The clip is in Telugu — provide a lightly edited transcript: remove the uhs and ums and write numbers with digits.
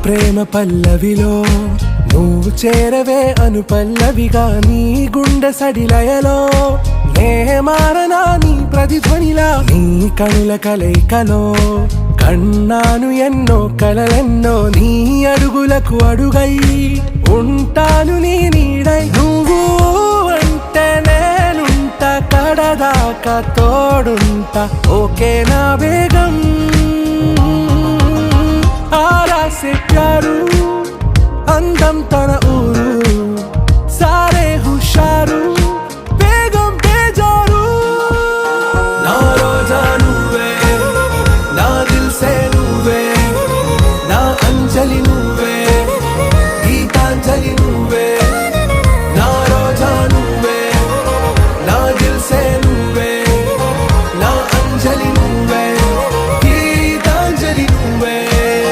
ప్రేమ పల్లవిలో నువ్వు చేరవే అను పల్లవిగా నీ గుండె సడిలయలో నే మారనా నీ ప్రతిధ్వనిలా నీ కనుల కలయికలో కన్నాను ఎన్నో కలలెన్నో నీ అడుగులకు అడుగై ఉంటాను నీ నీడై నువ్వు అంటే నేనుంట కడదాకా తోడుంటా ఓకే నా బేగం ఆరా से प्यारू అందం తన